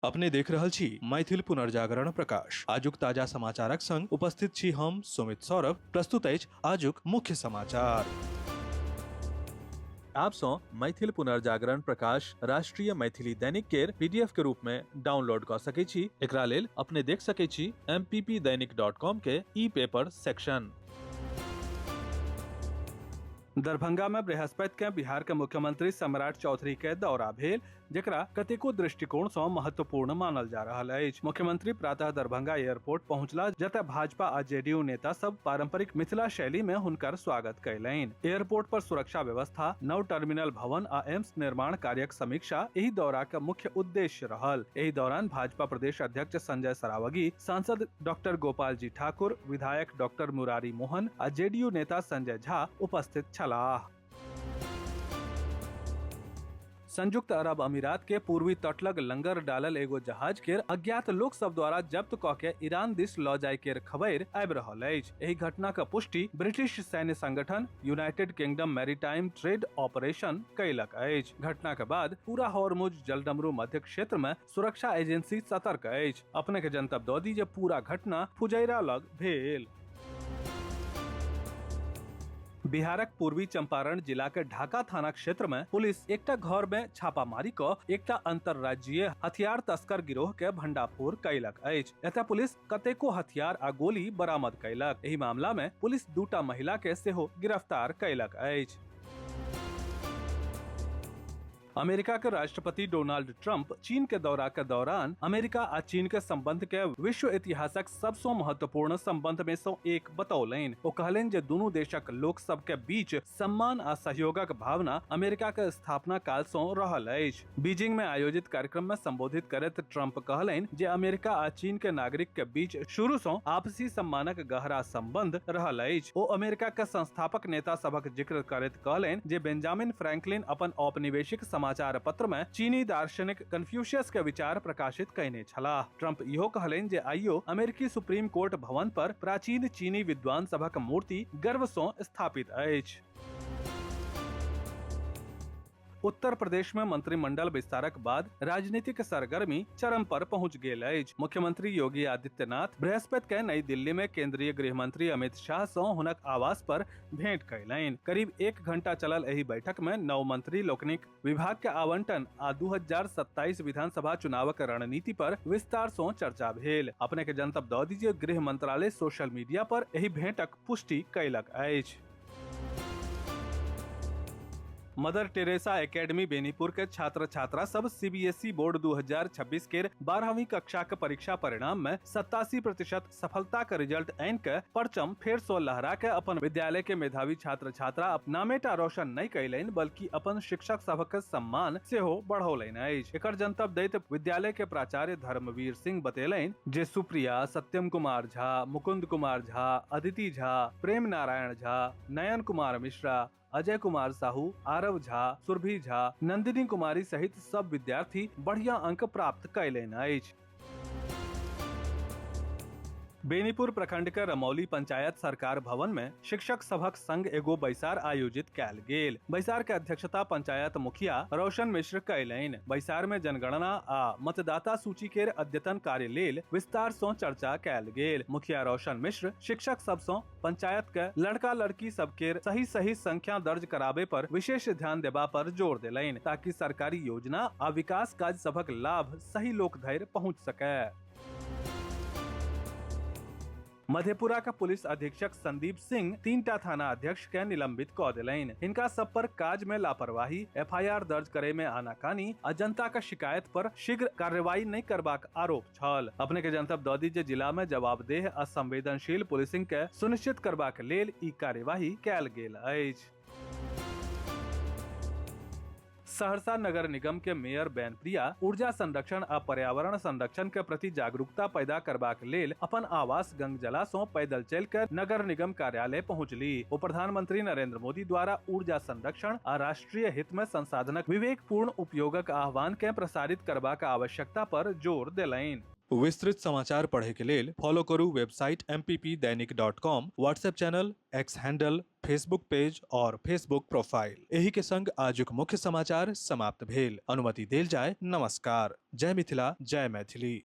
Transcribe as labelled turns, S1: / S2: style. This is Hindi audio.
S1: अपने देख रहल छी मैथिल पुनर्जागरण प्रकाश। आजुक ताजा समाचारक संग उपस्थित छी हम सुमित सौरभ। प्रस्तुत अछि आजुक मुख्य समाचार। आप सो मैथिल पुनर्जागरण प्रकाश राष्ट्रीय मैथिली दैनिक केर पीडीएफ के रूप में डाउनलोड कर सकै छी। एकरा लेल अपने देख सकै छी mppdainik.com के ई पेपर सेक्शन। दरभंगा में बृहस्पति के बिहार के मुख्यमंत्री सम्राट चौधरी के दौरा भेल, जेकरा कतेको दृष्टिकोण से महत्वपूर्ण मानल जा रहल अछि। मुख्यमंत्री प्रातः दरभंगा एयरपोर्ट पहुंचला, जतय भाजपा आ जेडीयू नेता सब पारंपरिक मिथिला शैली में हुनकर स्वागत कयलनि। एयरपोर्ट पर सुरक्षा व्यवस्था, नव टर्मिनल भवन आ एम्स निर्माण कार्यक समीक्षा एहि दौरा के मुख्य उद्देश्य रहल। एहि दौरान भाजपा प्रदेश अध्यक्ष संजय सरावगी, सांसद डॉक्टर गोपाल जी ठाकुर, विधायक डॉक्टर मुरारी मोहन आ जेडीयू नेता संजय झा उपस्थित छलाह। संयुक्त अरब अमीरात के पूर्वी तट लग लंगर डालल एगो जहाज के अज्ञात लोक सब द्वारा जब्त क के ईरान दिस ल जाय के खबर आबि रहल अछि। एहि घटना के पुष्टि ब्रिटिश सैन्य संगठन United kingdom maritime trade operation कयलक अछि। घटना के बाद पूरा हॉर्मुज जलडमरू मध्य क्षेत्र में सुरक्षा एजेंसी सतर्क अछि। अपने के जनतब दऽ दी जे पूरा घटना फुजैरा लग भेल। बिहारक पूर्वी चंपारण जिला के ढाका थाना क्षेत्र में पुलिस एकटा घर में छापामारी क एकटा अंतरराज्यीय हथियार तस्कर गिरोह के भंडाफोड़ कयलक अछि। एतय पुलिस कतेको हथियार आ गोली बरामद कयलक। एहि मामला में पुलिस दूटा महिला के सेहो गिरफ्तार कयलक अछि। अमेरिका के राष्ट्रपति डोनाल्ड ट्रंप चीन के दौरा के दौरान अमेरिका आ चीन के संबंध के विश्व इतिहासक सबसे महत्वपूर्ण संबंध में से एक बतौलनि। ओ कहलनि जे दुनू देशक लोक सब के बीच सम्मान आ सहयोगक भावना अमेरिका के स्थापना काल से रहल अछि। बीजिंग में आयोजित कार्यक्रम में संबोधित करैत ट्रंप कहलनि जे अमेरिका आ चीन के नागरिक के बीच शुरू से आपसी सम्मानक गहरा संबंध रहल अछि। ओ अमेरिका के संस्थापक नेता सबक जिक्र करैत कहलनि जे बेंजामिन फ्रैंकलिन अपन औपनिवेशिक समाचार पत्र में चीनी दार्शनिक कन्फ्यूशियस के विचार प्रकाशित कयने छलाह। ट्रंप इहो कहलनि जे आइयो अमेरिकी सुप्रीम कोर्ट भवन पर प्राचीन चीनी विद्वान सभक मूर्ति गर्व सँ स्थापित अछि। उत्तर प्रदेश में मंत्रिमंडल विस्तारक बाद राजनीतिक सरगर्मी चरम पर पहुंच गेल अछि। मुख्यमंत्री योगी आदित्यनाथ बृहस्पति के नई दिल्ली में केंद्रीय गृह मंत्री अमित शाह सँ हुनक आवास पर भेंट कयलनि। करीब 1 घंटा चलल एहि बैठक में नव मंत्री लोकनिक विभाग के आवंटन आ 2027 विधानसभा चुनावक रणनीति पर विस्तार सँ चर्चा भेल। अपने के जनतब दऽ दीजिए गृह मंत्रालय सोशल मीडिया पर एहि भेंटक पुष्टि कयलक अछि। मदर टेरेसा एकेडमी बेनीपुर के छात्र छात्रा सब सीबीएसई बोर्ड 2026 के 12वीं कक्षा के परीक्षा परिणाम में 87% सफलता के रिजल्ट आनि के परचम फेर सो लहरा के अपन विद्यालय के मेधावी छात्र छात्रा नामेटा रोशन नहीं कयलनि, बल्कि अपन शिक्षक सबक सम्मान सेहो बढ़ौलनि अछि। एकर जनतब दैत विद्यालय के प्राचार्य धर्मवीर सिंह बतेलनि जे सुप्रिया, सत्यम कुमार झा, मुकुंद कुमार झा, अदिति झा, प्रेम नारायण झा, नयन कुमार मिश्रा, अजय कुमार साहू, आरव झा, सुरभि झा, नंदिनी कुमारी सहित सब विद्यार्थी बढ़िया अंक प्राप्त कयलनि अछि। बेनीपुर प्रखंड के रमौली पंचायत सरकार भवन में शिक्षक सभक संग एगो बैसार आयोजित कैल गेल। बैसार के अध्यक्षता पंचायत मुखिया रोशन मिश्र कयलनि। बैसार में जनगणना आ मतदाता सूची के अद्यतन कार्य लेल विस्तार सँ चर्चा कैल गेल। मुखिया रोशन मिश्र शिक्षक सब सँ पंचायत के लड़का लड़की सबके सही संख्या दर्ज कराबे पर विशेष ध्यान देबा पर जोर देलनि, ताकि सरकारी योजना आ विकास काज सभक लाभ सही लोक धरि पहुंच सके। मधेपुरा का पुलिस अधीक्षक संदीप सिंह 3टा थाना अध्यक्ष के निलंबित कऽ देलनि। इनका सब पर काज में लापरवाही, एफआईआर दर्ज करे में आनाकानी आ जनता का शिकायत पर शीघ्र कार्रवाई नहीं करबाक आरोप छल। अपने के जनतब दऽ दी जे जिला में जवाबदेह आ संवेदनशील पुलिसिंग के सुनिश्चित करबाक लेल ई कार्यवाही कैल गेल अछि। सहरसा नगर निगम के मेयर बैनप्रिया ऊर्जा संरक्षण आ पर्यावरण संरक्षण के प्रति जागरूकता पैदा करबाक लेल अपन आवास गंगजला सँ पैदल चल कर नगर निगम कार्यालय पहुंचली। ओ प्रधानमंत्री नरेंद्र मोदी द्वारा ऊर्जा संरक्षण आ राष्ट्रीय हित में संसाधनक विवेकपूर्ण उपयोगक आह्वान के प्रसारित करबाक आवश्यकता पर जोर देलनि। विस्तृत समाचार पढ़े के लेल फॉलो करू वेबसाइट mppदैनिक.com, WhatsApp channel, X handle, Facebook page और फेसबुक प्रोफाइल। एही के संग आजुक मुख्य समाचार समाप्त भेल। अनुमति देल जाय। नमस्कार। जय मिथिला, जय मैथिली।